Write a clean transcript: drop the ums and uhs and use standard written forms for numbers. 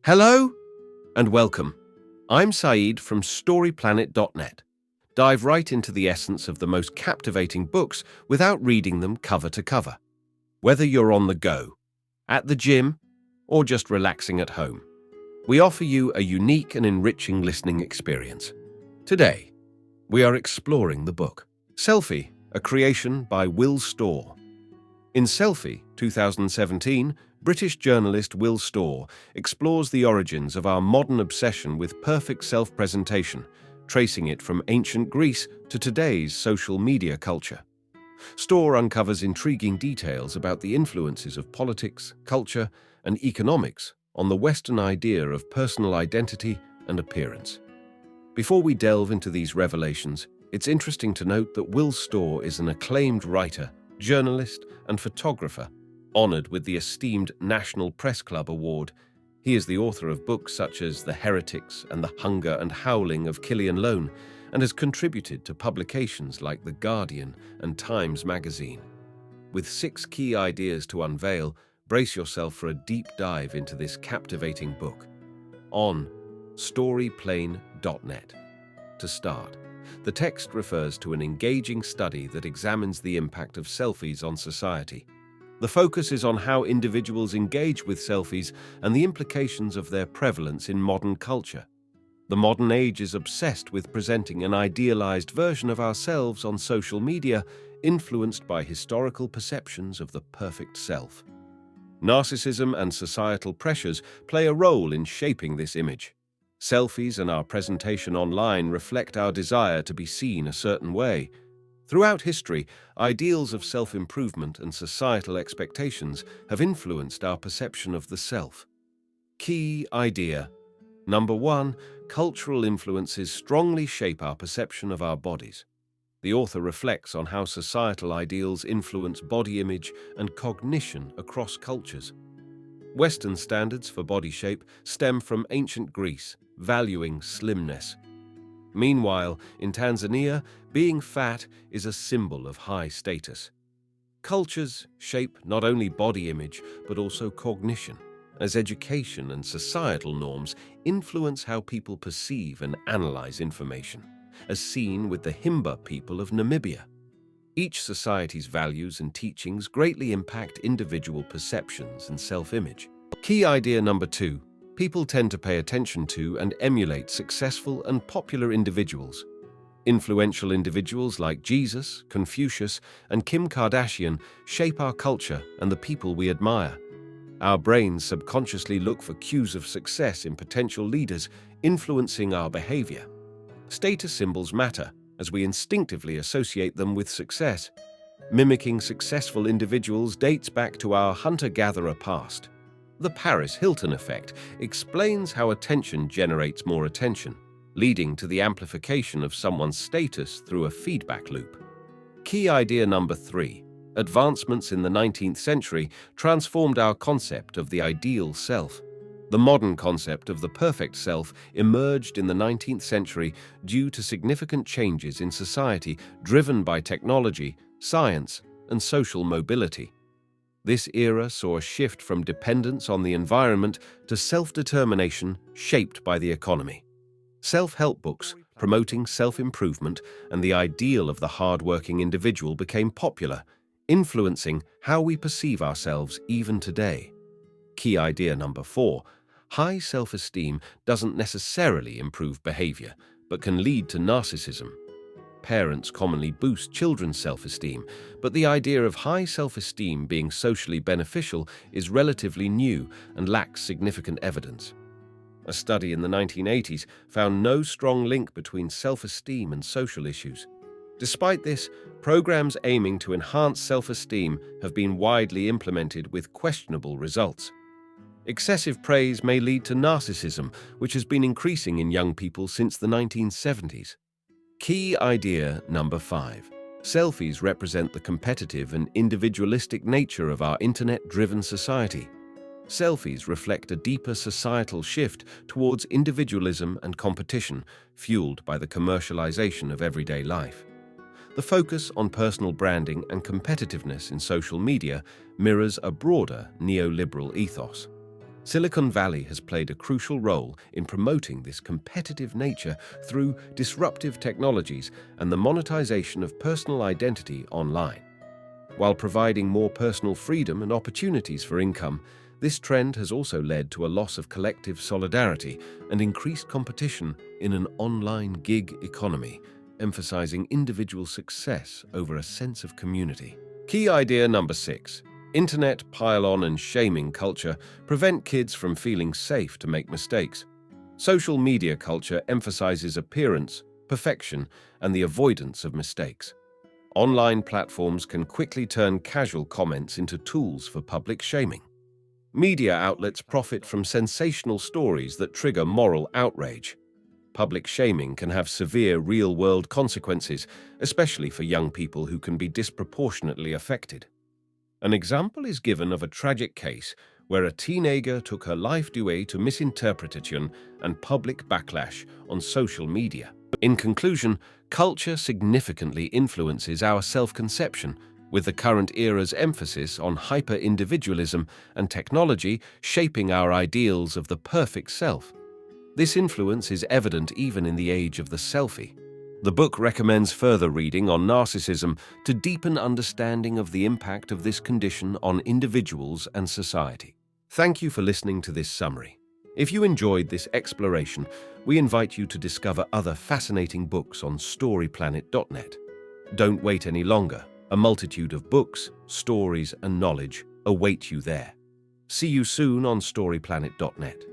Hello and welcome. I'm Saeed from StoryPlanet.net. Dive right into the essence of the most captivating books without reading them cover to cover. Whether you're on the go, at the gym, or just relaxing at home, we offer you a unique and enriching listening experience. Today, we are exploring the book Selfie, a creation by Will Storr. In Selfie, 2017, British journalist Will Storr explores the origins of our modern obsession with perfect self-presentation, tracing it from ancient Greece to today's social media culture. Storr uncovers intriguing details about the influences of politics, culture, and economics on the Western idea of personal identity and appearance. Before we delve into these revelations, it's interesting to note that Will Storr is an acclaimed writer, journalist, and photographer, honored with the esteemed National Press Club Award. He is the author of books such as The Heretics and The Hunger and Howling of Killian Lone, and has contributed to publications like The Guardian and Times Magazine. With 6 key ideas to unveil, brace yourself for a deep dive into this captivating book. On StoryPlanet.net. To start, the text refers to an engaging study that examines the impact of selfies on society. The focus is on how individuals engage with selfies and the implications of their prevalence in modern culture. The modern age is obsessed with presenting an idealized version of ourselves on social media, influenced by historical perceptions of the perfect self. Narcissism and societal pressures play a role in shaping this image. Selfies and our presentation online reflect our desire to be seen a certain way. Throughout history, ideals of self-improvement and societal expectations have influenced our perception of the self. Key idea. Number 1, cultural influences strongly shape our perception of our bodies. The author reflects on how societal ideals influence body image and cognition across cultures. Western standards for body shape stem from ancient Greece, valuing slimness. Meanwhile, in Tanzania, being fat is a symbol of high status. Cultures shape not only body image, but also cognition, as education and societal norms influence how people perceive and analyze information, as seen with the Himba people of Namibia. Each society's values and teachings greatly impact individual perceptions and self-image. Key idea number 2. People tend to pay attention to and emulate successful and popular individuals. Influential individuals like Jesus, Confucius, and Kim Kardashian shape our culture and the people we admire. Our brains subconsciously look for cues of success in potential leaders, influencing our behavior. Status symbols matter, as we instinctively associate them with success. Mimicking successful individuals dates back to our hunter-gatherer past. The Paris Hilton effect explains how attention generates more attention, leading to the amplification of someone's status through a feedback loop. Key idea number 3. Advancements in the 19th century transformed our concept of the ideal self. The modern concept of the perfect self emerged in the 19th century due to significant changes in society driven by technology, science, and social mobility. This era saw a shift from dependence on the environment to self-determination shaped by the economy. Self-help books promoting self-improvement and the ideal of the hard-working individual became popular, influencing how we perceive ourselves even today. Key idea number 4. High self-esteem doesn't necessarily improve behavior, but can lead to narcissism. Parents commonly boost children's self-esteem, but the idea of high self-esteem being socially beneficial is relatively new and lacks significant evidence. A study in the 1980s found no strong link between self-esteem and social issues. Despite this, programs aiming to enhance self-esteem have been widely implemented with questionable results. Excessive praise may lead to narcissism, which has been increasing in young people since the 1970s. Key idea number 5. Selfies represent the competitive and individualistic nature of our internet-driven society. Selfies reflect a deeper societal shift towards individualism and competition, fueled by the commercialization of everyday life. The focus on personal branding and competitiveness in social media mirrors a broader neoliberal ethos. Silicon Valley has played a crucial role in promoting this competitive nature through disruptive technologies and the monetization of personal identity online. While providing more personal freedom and opportunities for income, this trend has also led to a loss of collective solidarity and increased competition in an online gig economy, emphasizing individual success over a sense of community. Key idea number 6. Internet pile-on and shaming culture prevent kids from feeling safe to make mistakes. Social media culture emphasizes appearance, perfection, and the avoidance of mistakes. Online platforms can quickly turn casual comments into tools for public shaming. Media outlets profit from sensational stories that trigger moral outrage. Public shaming can have severe real-world consequences, especially for young people who can be disproportionately affected. An example is given of a tragic case where a teenager took her life due to misinterpretation and public backlash on social media. In conclusion, culture significantly influences our self-conception, with the current era's emphasis on hyper-individualism and technology shaping our ideals of the perfect self. This influence is evident even in the age of the selfie. The book recommends further reading on narcissism to deepen understanding of the impact of this condition on individuals and society. Thank you for listening to this summary. If you enjoyed this exploration, we invite you to discover other fascinating books on storyplanet.net. Don't wait any longer. A multitude of books, stories, and knowledge await you there. See you soon on storyplanet.net.